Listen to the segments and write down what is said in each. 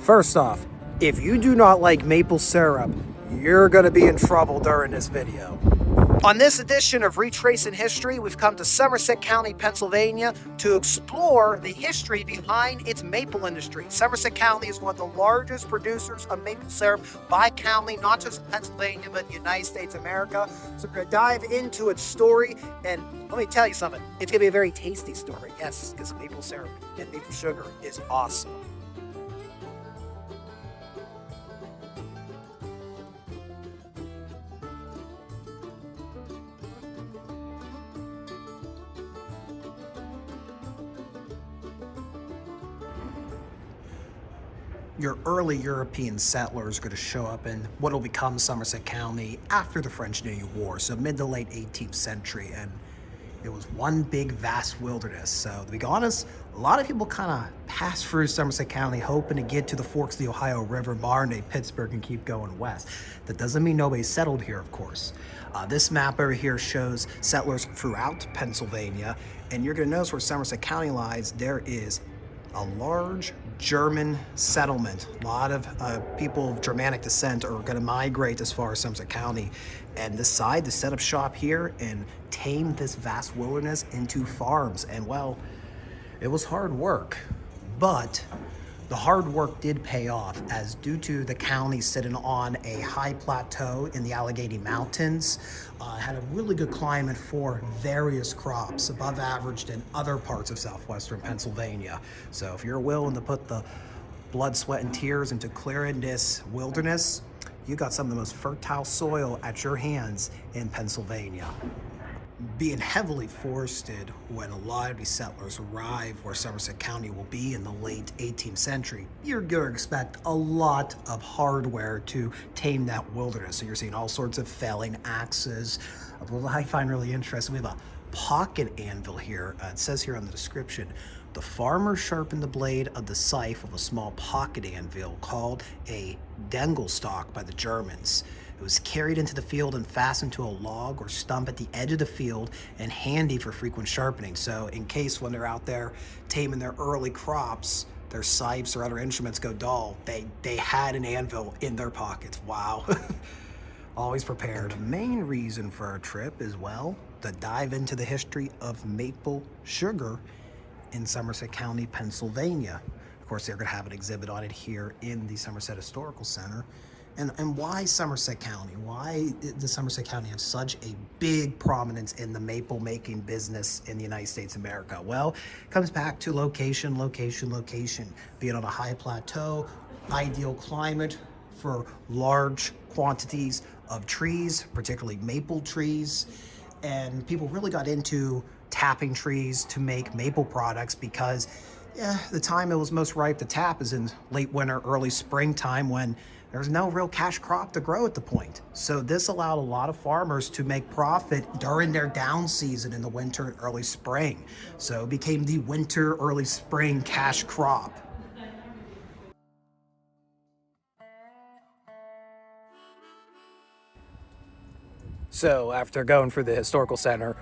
First off, if you do not like maple syrup, you're going to be in trouble during this video. On this edition of Retracing History, we've come to Somerset County, Pennsylvania to explore the history behind its maple industry. Somerset County is one of the largest producers of maple syrup by county, not just in Pennsylvania, but in the United States of America. So we're going to dive into its story, and let me tell you something. It's going to be a very tasty story. Yes, because maple syrup and maple sugar is awesome. Your early European settlers are going to show up in what will become Somerset County after the French-Indian War, so mid to late 18th century, and it was one big vast wilderness. So to be honest, a lot of people kind of pass through Somerset County hoping to get to the forks of the Ohio River, modern-day Pittsburgh, and keep going west. That doesn't mean nobody settled here, of course. This map over here shows settlers throughout Pennsylvania, and you're going to notice where Somerset County lies, there is a large German settlement. A lot of people of Germanic descent are going to migrate as far as Somerset County and decide to set up shop here and tame this vast wilderness into farms. And well, it was hard work, but the hard work did pay off, as due to the county sitting on a high plateau in the Allegheny Mountains, had a really good climate for various crops, above average than other parts of southwestern Pennsylvania. So if you're willing to put the blood, sweat, and tears into clearing this wilderness, you got some of the most fertile soil at your hands in Pennsylvania. Being heavily forested when a lot of these settlers arrive where Somerset County will be in the late 18th century, you're going to expect a lot of hardware to tame that wilderness. So you're seeing all sorts of felling axes. What I find really interesting, we have a pocket anvil here. It says here on the description, the farmer sharpened the blade of the scythe with a small pocket anvil called a dengelstock by the Germans. It was carried into the field and fastened to a log or stump at the edge of the field and handy for frequent sharpening. So in case when they're out there taming their early crops, their scythes or other instruments go dull, they had an anvil in their pockets. Wow. Always prepared. The main reason for our trip is, well, to dive into the history of maple sugar in Somerset County, Pennsylvania. Of course, they're going to have an exhibit on it here in the Somerset Historical Center. And why Somerset County? Why does Somerset County have such a big prominence in the maple making business in the United States of America? Well, it comes back to location, location, location. Being on a high plateau, ideal climate for large quantities of trees, particularly maple trees. And people really got into tapping trees to make maple products because the time it was most ripe to tap is in late winter, early springtime, when there's no real cash crop to grow at the point. So this allowed a lot of farmers to make profit during their down season in the winter and early spring. So it became the winter, early spring cash crop. So after going through the historical center,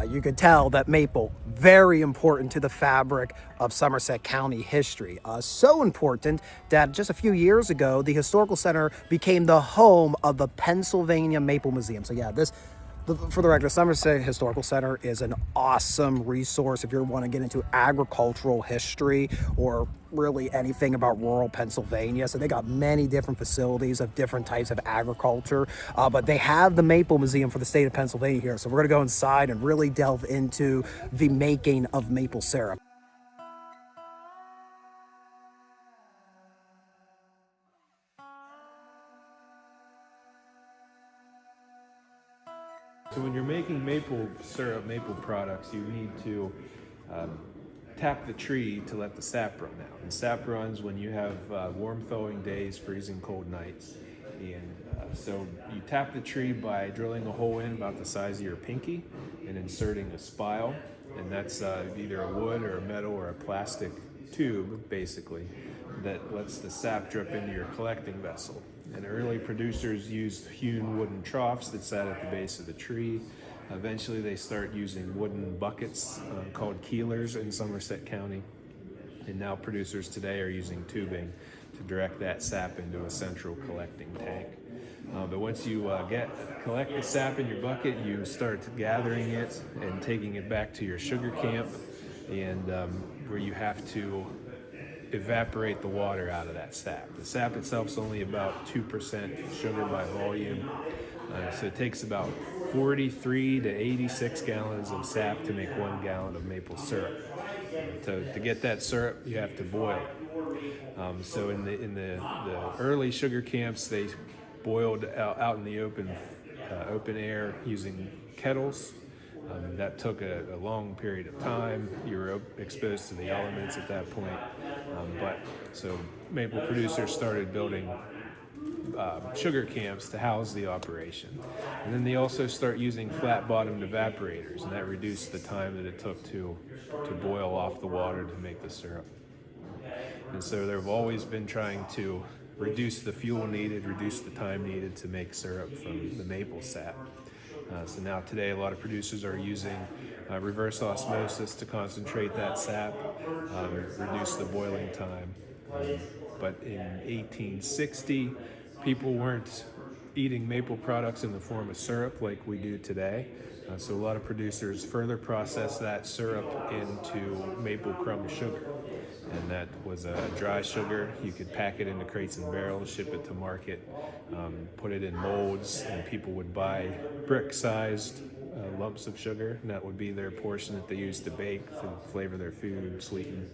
you could tell that maple, very important to the fabric of Somerset County history. So important that just a few years ago, the historical center became the home of the Pennsylvania Maple Museum. So yeah, for the record, Somerset Historical Center is an awesome resource if you want to get into agricultural history or really anything about rural Pennsylvania. So they got many different facilities of different types of agriculture, but they have the Maple Museum for the state of Pennsylvania here. So we're going to go inside and really delve into the making of maple syrup. So when you're making maple syrup, maple products, you need to tap the tree to let the sap run out. And sap runs when you have warm thawing days, freezing cold nights. And so you tap the tree by drilling a hole in about the size of your pinky and inserting a spile. And that's either a wood or a metal or a plastic tube, basically, that lets the sap drip into your collecting vessel. And early producers used hewn wooden troughs that sat at the base of the tree. Eventually they start using wooden buckets called keelers in Somerset County. And now producers today are using tubing to direct that sap into a central collecting tank. But once you collect the sap in your bucket, you start gathering it and taking it back to your sugar camp, and where you have to evaporate the water out of that sap. The sap itself is only about 2% sugar by volume, so it takes about 43 to 86 gallons of sap to make 1 gallon of maple syrup. To get that syrup, you have to boil it. So in the early sugar camps, they boiled out in the open air using kettles. That took a long period of time. You were exposed to the elements at that point. So maple producers started building sugar camps to house the operation. And then they also start using flat-bottomed evaporators, and that reduced the time that it took to boil off the water to make the syrup. And so they've always been trying to reduce the fuel needed, reduce the time needed to make syrup from the maple sap. So now today a lot of producers are using reverse osmosis to concentrate that sap, reduce the boiling time. But in 1860, people weren't eating maple products in the form of syrup like we do today. So a lot of producers further processed that syrup into maple crumb sugar. And that was a dry sugar. You could pack it into crates and barrels, ship it to market, put it in molds, and people would buy brick-sized lumps of sugar, and that would be their portion that they used to bake, to flavor their food, sweeten.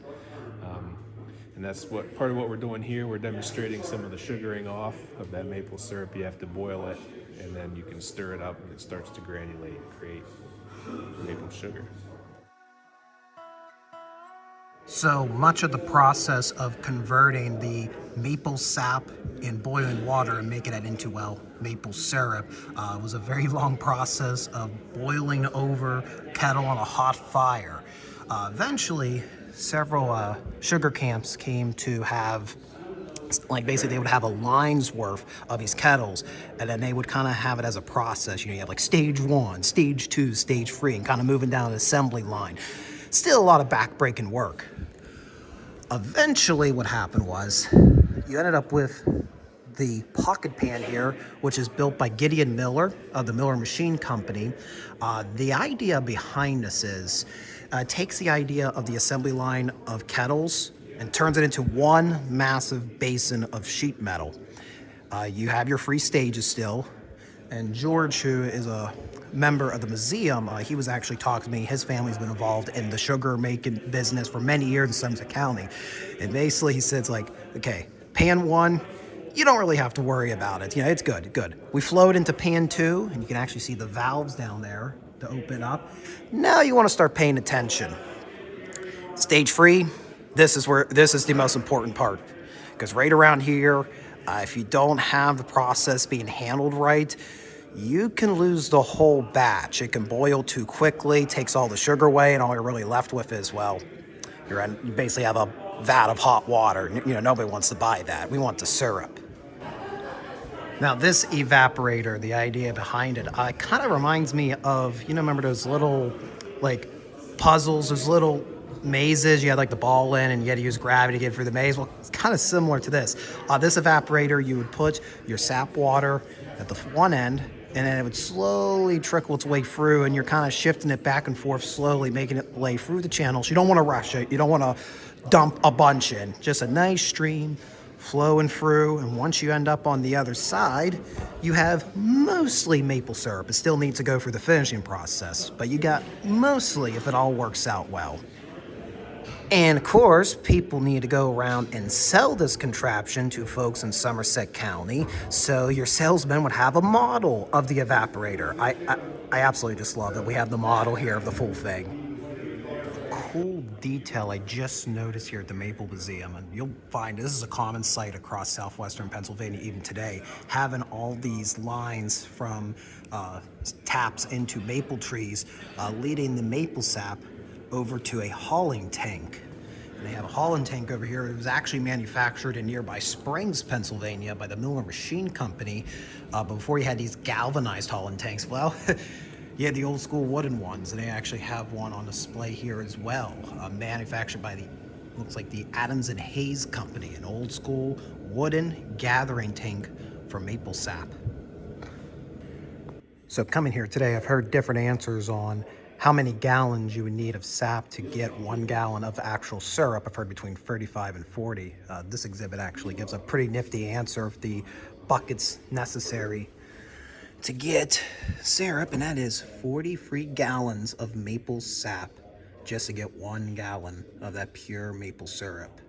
And that's part of what we're doing here. We're demonstrating some of the sugaring off of that maple syrup. You have to boil it, and then you can stir it up, and it starts to granulate and create maple sugar. So much of the process of converting the maple sap in boiling water and making it into, well, maple syrup was a very long process of boiling over kettle on a hot fire. Eventually, several sugar camps came to have, like, basically they would have a line's worth of these kettles, and then they would kind of have it as a process. You have like stage 1, stage 2, stage 3, and kind of moving down an assembly line. Still a lot of back-breaking work. Eventually what happened was you ended up with the pocket pan here, which is built by Gideon Miller of the Miller Machine Company. The idea behind this is takes the idea of the assembly line of kettles and turns it into one massive basin of sheet metal. You have your free stages still, and George, who is a member of the museum, he was actually talking to me. His family's been involved in the sugar making business for many years in Somerset County, and basically he says, like, okay, pan 1, you don't really have to worry about it. It's good. We flowed into pan 2, and you can actually see the valves down there to open up. Now you want to start paying attention. Stage 3, this is the most important part, because right around here, if you don't have the process being handled right, you can lose the whole batch. It can boil too quickly, takes all the sugar away, and all you're really left with is, well, you basically have a vat of hot water. Nobody wants to buy that. We want the syrup. Now, this evaporator, the idea behind it, kind of reminds me of, remember those little, like, puzzles, those little mazes you had, like, the ball in, and you had to use gravity to get through the maze? Well, it's kind of similar to this. This evaporator, you would put your sap water at the one end, and then it would slowly trickle its way through, and you're kind of shifting it back and forth slowly, making it lay through the channels. You don't want to rush it. You don't want to dump a bunch in. Just a nice stream flowing through, and once you end up on the other side, you have mostly maple syrup. It still needs to go through the finishing process, but you got mostly, if it all works out well. And of course, people need to go around and sell this contraption to folks in Somerset County, so your salesman would have a model of the evaporator. I absolutely just love that we have the model here of the full thing. Cool detail I just noticed here at the Maple Museum, and you'll find this is a common sight across southwestern Pennsylvania even today, having all these lines from taps into maple trees, leading the maple sap over to a hauling tank. And they have a hauling tank over here. It was actually manufactured in nearby Springs, Pennsylvania by the Miller Machine Company. But before you had these galvanized hauling tanks, well, you had the old school wooden ones, and they actually have one on display here as well, manufactured by the Looks like the Adams and Hayes Company, an old school wooden gathering tank for maple sap. So coming here today, I've heard different answers on how many gallons you would need of sap to get 1 gallon of actual syrup. I've heard between 35 and 40. This exhibit actually gives a pretty nifty answer of the buckets necessary to get syrup, and that is 40 free gallons of maple sap just to get 1 gallon of that pure maple syrup.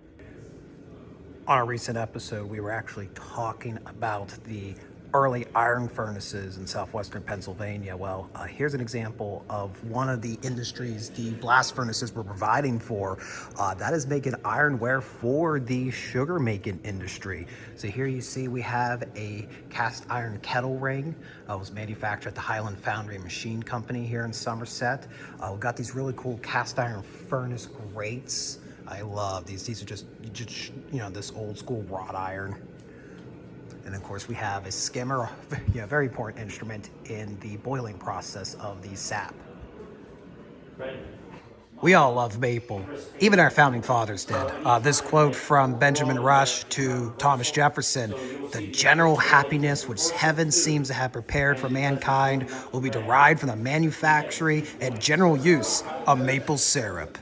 On a recent episode, we were actually talking about the early iron furnaces in southwestern Pennsylvania. Well, here's an example of one of the industries the blast furnaces were providing for. That is making ironware for the sugar making industry. So here you see we have a cast iron kettle ring. It was manufactured at the Highland Foundry and Machine Company here in Somerset. We've got these really cool cast iron furnace grates. I love these. These are just you know, this old school wrought iron. And of course we have a skimmer, yeah, very important instrument in the boiling process of the sap. We all love maple. Even our founding fathers did. This quote from Benjamin Rush to Thomas Jefferson: "The general happiness which heaven seems to have prepared for mankind will be derived from the manufacture and general use of maple syrup."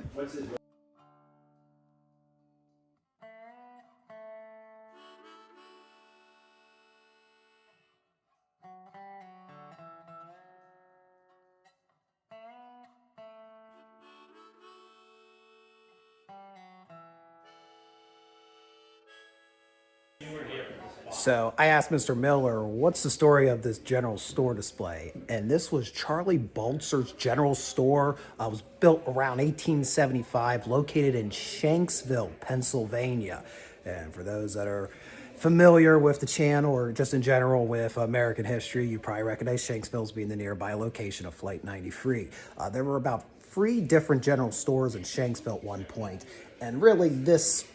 So I asked Mr. Miller, what's the story of this general store display? And this was Charlie Baltzer's General Store. It was built around 1875, located in Shanksville, Pennsylvania. And for those that are familiar with the channel or just in general with American history, you probably recognize Shanksville as being the nearby location of Flight 93. There were about 3 different general stores in Shanksville at one point. And really this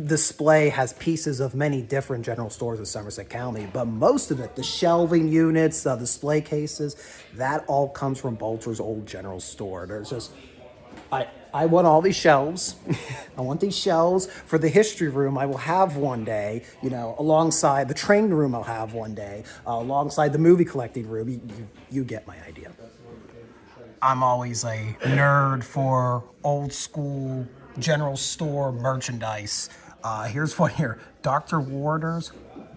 display has pieces of many different general stores in Somerset County, but most of it, the shelving units, display cases, that all comes from Baltzer's old general store. There's just, I want all these shelves. I want these shelves for the history room I will have one day, you know, alongside the train room I'll have one day, alongside the movie collecting room. You get my idea. I'm always a nerd for old school general store merchandise. Here's one here. Dr. Warder's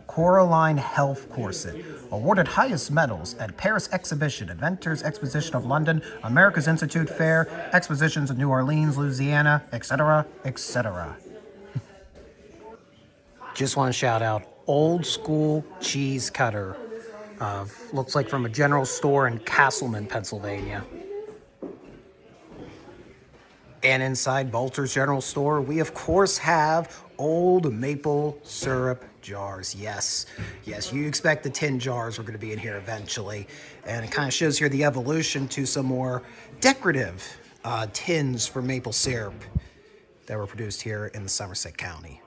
Coraline Health Corset, awarded highest medals at Paris Exhibition, Inventors Exposition of London, America's Institute Fair, Expositions of New Orleans, Louisiana, etc., etc. Just want to shout out Old School Cheese Cutter. Looks like from a general store in Castleman, Pennsylvania. And inside Baltzer's General Store, we of course have old maple syrup jars. Yes, you expect the tin jars are going to be in here eventually. And it kind of shows here the evolution to some more decorative tins for maple syrup that were produced here in Somerset County.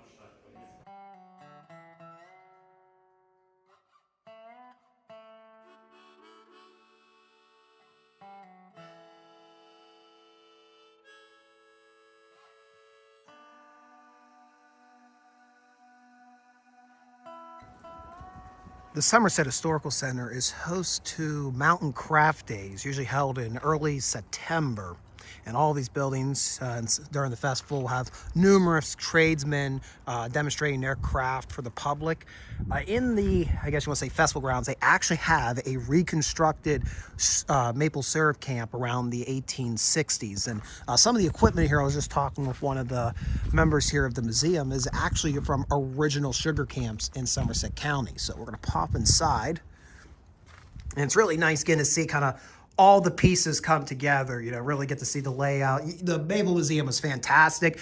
The Somerset Historical Center is host to Mountain Craft Days, usually held in early September. And all these buildings during the festival have numerous tradesmen demonstrating their craft for the public. In the, I guess you want to say, festival grounds, they actually have a reconstructed maple syrup camp around the 1860s. And some of the equipment here, I was just talking with one of the members here of the museum, is actually from original sugar camps in Somerset County. So we're going to pop inside. And it's really nice getting to see kind of all the pieces come together, you know, really get to see the layout. The Maple Museum is fantastic,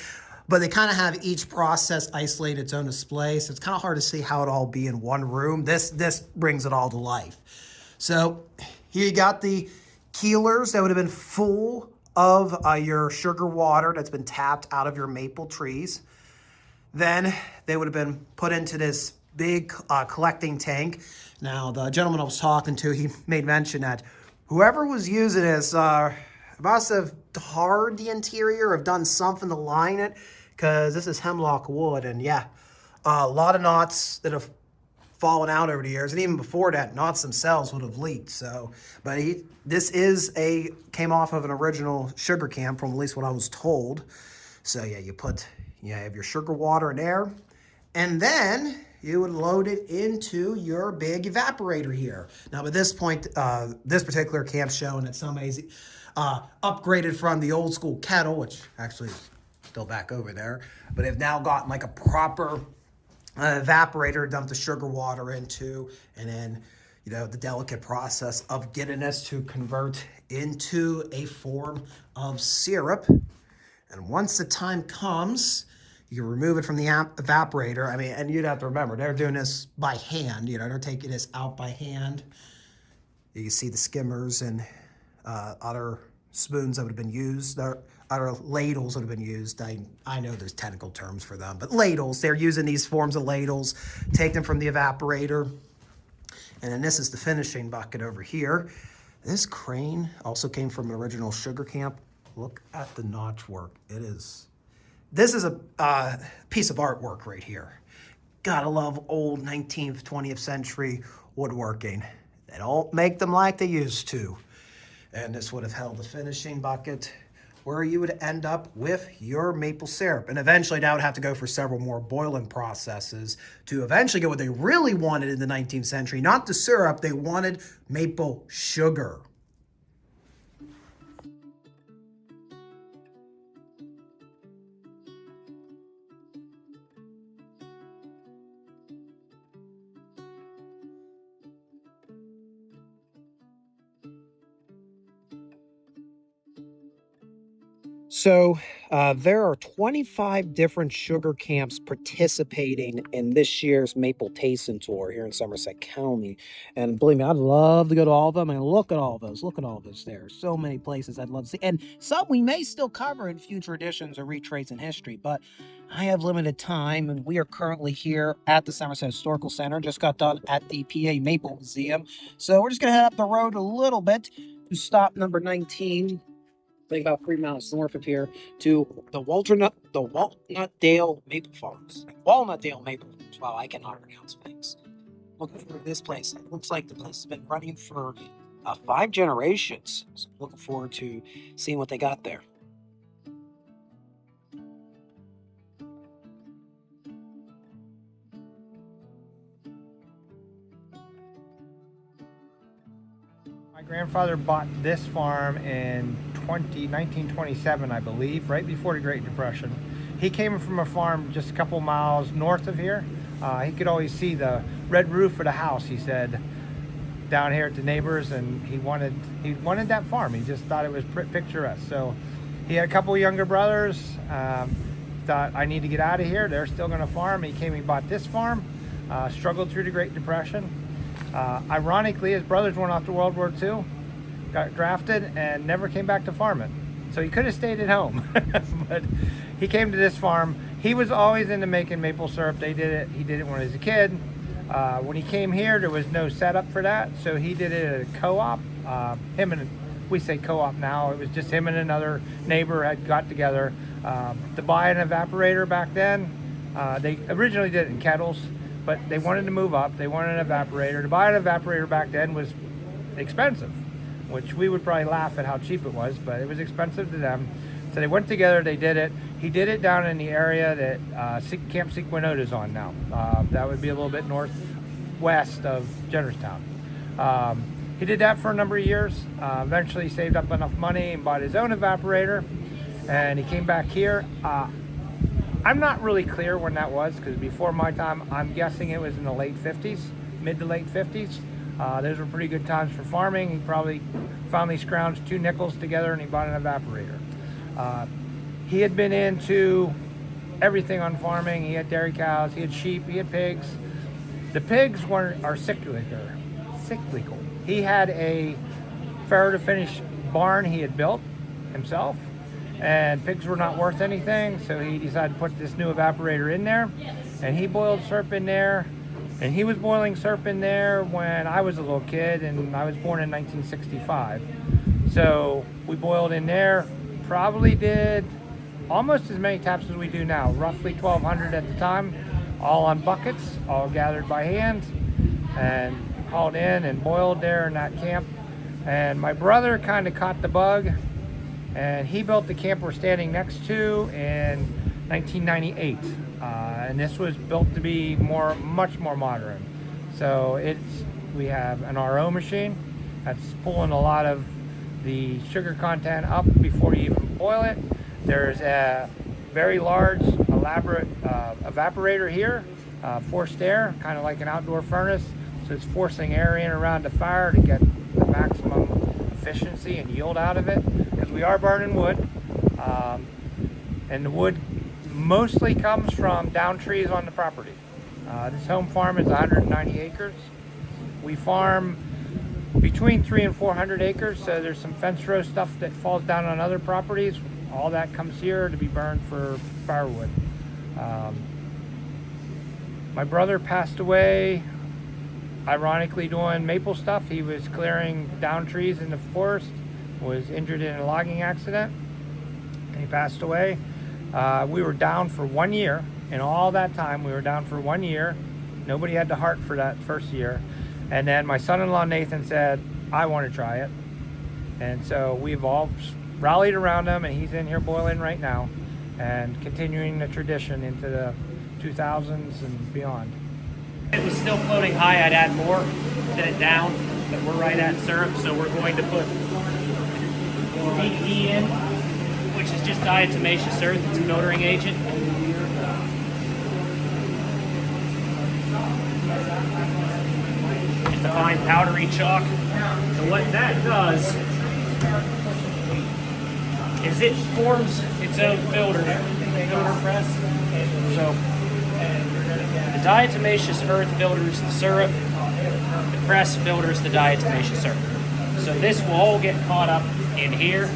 but they kind of have each process isolated its own display, so it's kind of hard to see how it all be in one room. This brings it all to life. So here you got the keelers that would have been full of your sugar water that's been tapped out of your maple trees. Then they would have been put into this big collecting tank. Now, the gentleman I was talking to, he made mention that whoever was using this must have tarred the interior, have done something to line it, because this is hemlock wood, and yeah, a lot of knots that have fallen out over the years, and even before that, knots themselves would have leaked. So, but this came off of an original sugar camp, from at least what I was told. So yeah, you have your sugar water in there, and then you would load it into your big evaporator here. Now, at this point, this particular camp's showing that somebody's upgraded from the old school kettle, which actually is still back over there, but they've now gotten like a proper evaporator to dump the sugar water into, and then, you know, the delicate process of getting this to convert into a form of syrup. And once the time comes, you can remove it from the evaporator. I mean, and you'd have to remember, they're doing this by hand. You know, they're taking this out by hand. You can see the skimmers and other spoons that would have been used, other ladles that have been used. I know there's technical terms for them, but ladles, they're using these forms of ladles, take them from the evaporator. And then this is the finishing bucket over here. This crane also came from an original sugar camp. Look at the notch work. This is a piece of artwork right here. Gotta love old 19th, 20th century woodworking. They don't make them like they used to. And this would have held the finishing bucket where you would end up with your maple syrup. And eventually that would have to go for several more boiling processes to eventually get what they really wanted in the 19th century. Not the syrup, they wanted maple sugar. So there are 25 different sugar camps participating in this year's Maple Tasting Tour here in Somerset County. And believe me, I'd love to go to all of them and look at all those. Look at all those there. So many places I'd love to see. And some we may still cover in future editions of Retracing History. But I have limited time, and we are currently here at the Somerset Historical Center. Just got done at the PA Maple Museum. So we're just going to head up the road a little bit to stop number 19. I think about 3 miles north of here, to the Walnutdale Maple Farms. Walnutdale Maple Farms. Wow, I cannot pronounce things. Looking for this place. It looks like the place has been running for 5 generations. So I'm looking forward to seeing what they got there. My grandfather bought this farm in 1927, I believe, right before the Great Depression. He came from a farm just a couple miles north of here. He could always see the red roof of the house, he said, down here at the neighbors, and he wanted that farm. He just thought it was picturesque. So he had a couple younger brothers, thought, I need to get out of here. They're still going to farm. He came and bought this farm, struggled through the Great Depression. Ironically, his brothers went off to World War II, got drafted, and never came back to farming. So he could have stayed at home, but he came to this farm. He was always into making maple syrup. He did it when he was a kid. When he came here, there was no setup for that, so he did it at a co-op. We say co-op now. It was just him and another neighbor had got together to buy an evaporator back then. They originally did it in kettles, but they wanted to move up. They wanted an evaporator. To buy an evaporator back then was expensive, which we would probably laugh at how cheap it was, but it was expensive to them. So they went together, they did it. He did it down in the area that Camp Sequinota is on now. That would be a little bit northwest of Jennerstown. He did that for a number of years. Eventually saved up enough money and bought his own evaporator, and he came back here. I'm not really clear when that was, because before my time, I'm guessing it was in the late 50s, mid to late 50s. Those were pretty good times for farming. He probably finally scrounged 2 nickels together and he bought an evaporator. He had been into everything on farming. He had dairy cows, he had sheep, he had pigs. The pigs are cyclical. He had a fair to finish barn he had built himself, and pigs were not worth anything, so he decided to put this new evaporator in there, and he boiled syrup in there. And he was boiling syrup in there when I was a little kid, and I was born in 1965. So we boiled in there, probably did almost as many taps as we do now, roughly 1,200 at the time, all on buckets, all gathered by hand and hauled in and boiled there in that camp. And my brother kind of caught the bug, and he built the camp we're standing next to in 1998. And this was built to be much more modern. So we have an RO machine that's pulling a lot of the sugar content up before you even boil it. There's a very large, elaborate evaporator here, forced air, kind of like an outdoor furnace. So it's forcing air in around the fire to get the maximum efficiency and yield out of it, because we are burning wood. And the wood mostly comes from down trees on the property. This home farm is 190 acres. We farm between 300 and 400 acres, so there's some fence row stuff that falls down on other properties. All that comes here to be burned for firewood. My brother passed away, ironically, doing maple stuff. He was clearing down trees in the forest, was injured in a logging accident, and he passed away. We were down for 1 year. In all that time, we were down for 1 year. Nobody had the heart for that first year. And then my son-in-law Nathan said, I want to try it. And so we've all rallied around him, and he's in here boiling right now and continuing the tradition into the 2000s and beyond. If it was still floating high, I'd add more, thin it down, but we're right at syrup, so we're going to put DE in, which is just diatomaceous earth. It's a filtering agent. It's a fine powdery chalk. So what that does is it forms its own filter press. So the diatomaceous earth filters the syrup, the press filters the diatomaceous earth. So this will all get caught up in here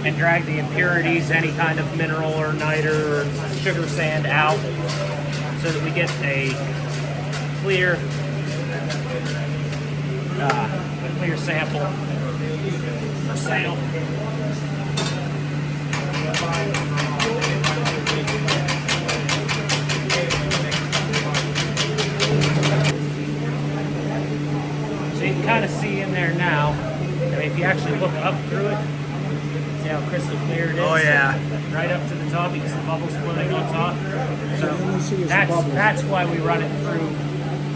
and drag the impurities, any kind of mineral or niter or sugar sand out, so that we get a clear sample for sale. So you can kind of see in there now. I mean, if you actually look up through it, see how crystal clear it is? Oh, yeah. Right up to the top, you can see the bubbles floating on top. So that's why we run it through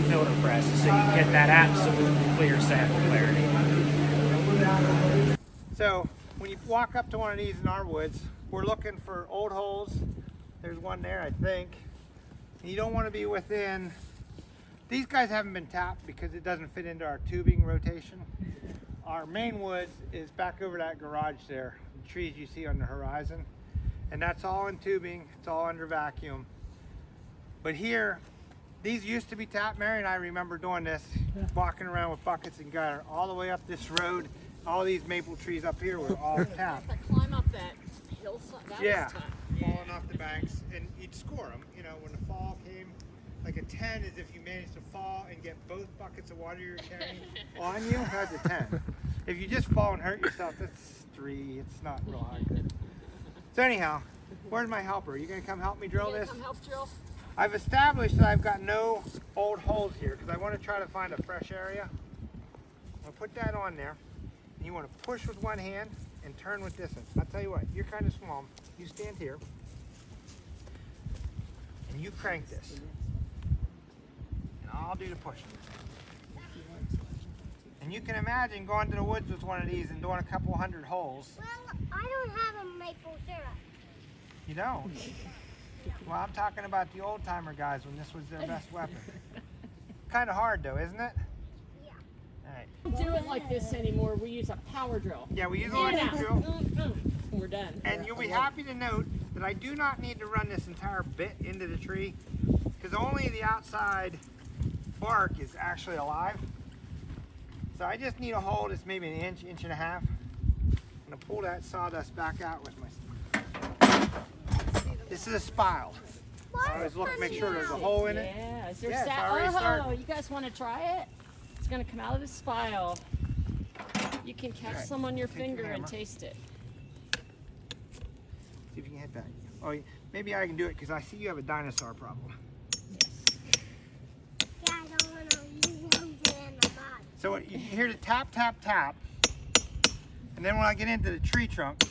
filter press, so you get that absolute clear sample clarity. So when you walk up to one of these in our woods, we're looking for old holes. There's one there, I think. You don't want to be within. These guys haven't been tapped because it doesn't fit into our tubing rotation. Our main woods is back over that garage there, the trees you see on the horizon. And that's all in tubing, it's all under vacuum. But here, these used to be tapped. Mary and I remember doing this, walking around with buckets and gutter all the way up this road. All these maple trees up here were all tapped. To climb up that hillside, that Yeah, was tough. falling off the banks, and you'd score them. You know, when the fall came, like a 10 is if you managed to fall and get both buckets of water you're carrying on you. That's a 10. If you just fall and hurt yourself, that's 3. It's not real high good. So anyhow, where's my helper? You gonna come help me drill this? Come help drill. I've established that I've got no old holes here because I want to try to find a fresh area. I'll put that on there. And you want to push with one hand and turn with this one. I'll tell you what, you're kind of small. You stand here and you crank this. And I'll do the pushing. And you can imagine going to the woods with one of these and doing a couple hundred holes. Well, I don't have a maple syrup. You don't? Well, I'm talking about the old timer guys when this was their best weapon. Kind of hard though, isn't it? Yeah. All right. We don't do it like this anymore. We use a power drill. Yeah, we use In and electric out. drill. We're done. And you'll be happy to note that I do not need to run this entire bit into the tree because only the outside bark is actually alive. So I just need a hole that's maybe an inch, inch and a half. I'm gonna pull that sawdust back out with my. This is a spile. I always look to make sure there's a hole in it. Yeah, is there Yeah, it's already started. you guys want to try it? It's going to come out of the spile. You can catch Right. some on your Take your finger and hammer. taste it. See if you can hit that. Oh, maybe I can do it because I see you have a dinosaur problem. Yeah, I don't want to lose it in the mud. So you hear the tap, tap, tap. And then when I get into the tree trunk,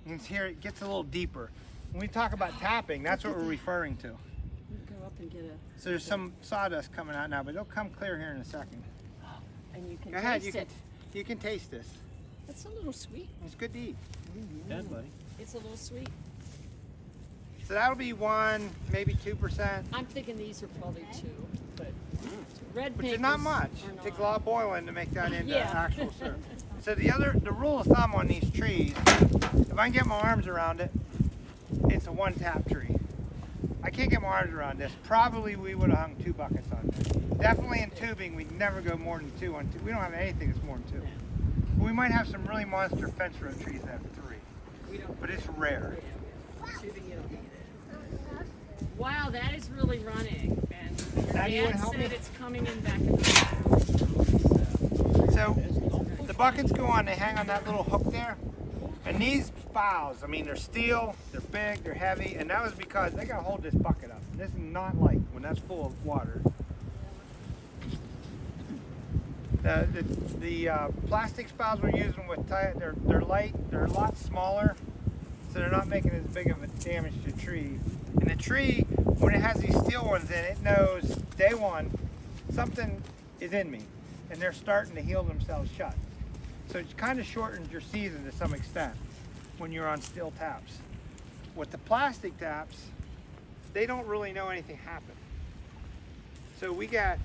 you can hear it gets a little deeper. When we talk about tapping, that's what we're referring to. Go up and get a. So there's some sawdust coming out now, but it'll come clear here in a second. And you can Go ahead, taste you it. can taste this. It's a little sweet. It's good to eat. Done, buddy. It's a little sweet. So that'll be 1, maybe 2%. I'm thinking these are probably 2, but red Which maples is not much. are It takes a not. lot of boiling to make that into Yeah. actual syrup. So the rule of thumb on these trees, if I can get my arms around it, it's a 1 tap tree. I can't get my arms around this. Probably we would have hung 2 buckets on this. Definitely in tubing, we'd never go more than 2 on 2. We don't have anything that's more than 2. We might have some really monster fence row trees that have 3, We don't. but it's rare. Tubing, you don't need it. Wow, that is really running. And your Now, you wanna dad help said me? it's coming in back in the So the buckets go on, they hang on that little hook there. And these boughs, I mean, they're steel, they're big, they're heavy, and that was because they gotta hold this bucket up. This is not light when that's full of water. The plastic spouts we're using with they're light, they're a lot smaller, so they're not making as big of a damage to the tree. And the tree, when it has these steel ones in, it knows day one something is in me, and they're starting to heal themselves shut. So it kind of shortens your season to some extent when you're on steel taps. With the plastic taps, they don't really know anything happened. So we got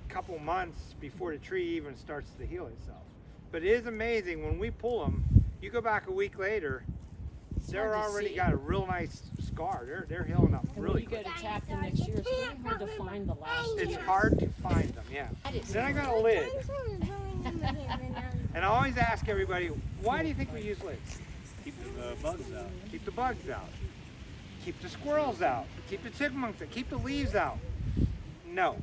a couple months before the tree even starts to heal itself. But it is amazing when we pull them, you go back a week later, they're hard to already see. got a real nice scar. They're healing up And really when you quick. go to tap the next year, it's really hard to find the last It's year. hard to find them, yeah. That is Then I got a lid. Dinosaur is going in my hand and now And I always ask everybody, why do you think we use lids? Keep the bugs out. Keep the bugs out. Keep the squirrels out. Keep the chipmunks out. Keep the leaves out. No.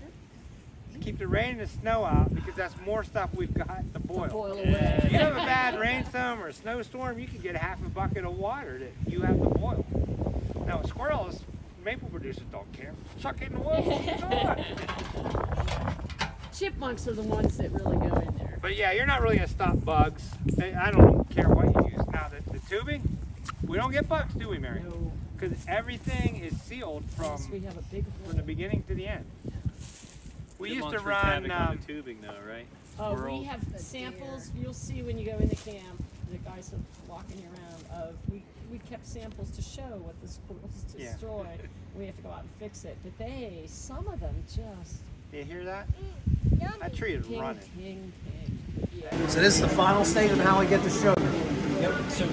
Keep the rain and the snow out because that's more stuff we've got to boil. Boil If away. you have a bad rainstorm or a snowstorm, you could get half a bucket of water that you have to boil. Now squirrels, maple producers don't care. Chuck it in the woods. Why not? Chipmunks are the ones that really go in there. But yeah, you're not really gonna stop bugs. I don't care what you use. Now the tubing, we don't get bugs, do we, Mary? No, Because everything is sealed unless we have a big from the beginning to the end. We used to Chipmunks wreak run. havoc on the tubing though, right? We Squirrels. have samples. You'll see when you go into camp. The guys are walking you around. Of we kept samples to show what the squirrels Yeah. destroy. We have to go out and fix it. But some of them just Do you hear that? yummy. That tree is ping, running. ping, ping. Yeah. So this is the final stage of how we get the sugar. Yep. So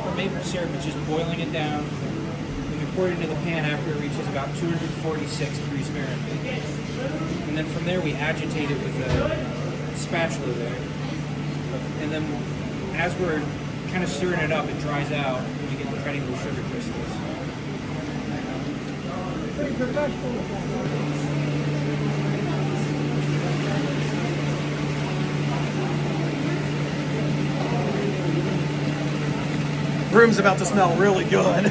for maple syrup, it's just boiling it down. Then we pour it into the pan after it reaches about 246 degrees Fahrenheit. And then from there we agitate it with a spatula there. And then as we're kind of stirring it up, it dries out and you get the tiny little sugar crystals. Pretty professional. Room's about to smell really good.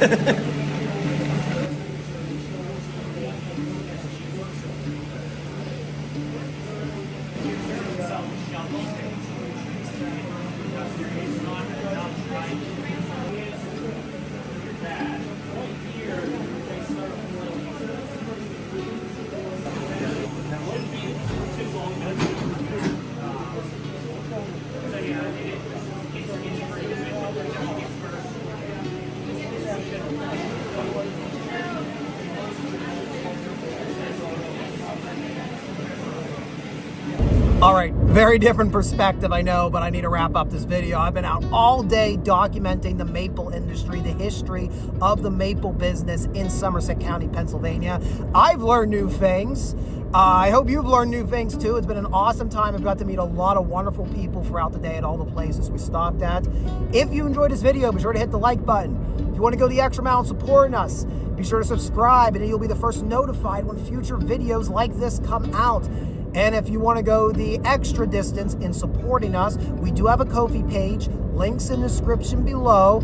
All right, very different perspective, I know, but I need to wrap up this video. I've been out all day documenting the maple industry, the history of the maple business in Somerset County, Pennsylvania. I've learned new things. I hope you've learned new things too. It's been an awesome time. I've got to meet a lot of wonderful people throughout the day at all the places we stopped at. If you enjoyed this video, be sure to hit the like button. If you want to go the extra mile in supporting us, be sure to subscribe, and then you'll be the first notified when future videos like this come out. And if you want to go the extra distance in supporting us, we do have a Ko-fi page. Links in the description below.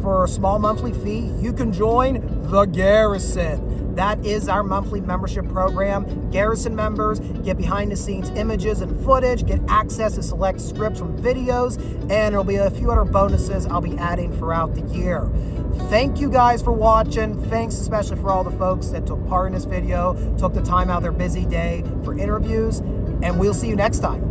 For a small monthly fee, you can join the Garrison. That is our monthly membership program. Garrison members get behind the scenes images and footage, get access to select scripts from videos, and there'll be a few other bonuses I'll be adding throughout the year. Thank you guys for watching. Thanks especially for all the folks that took part in this video, took the time out of their busy day for interviews, and we'll see you next time.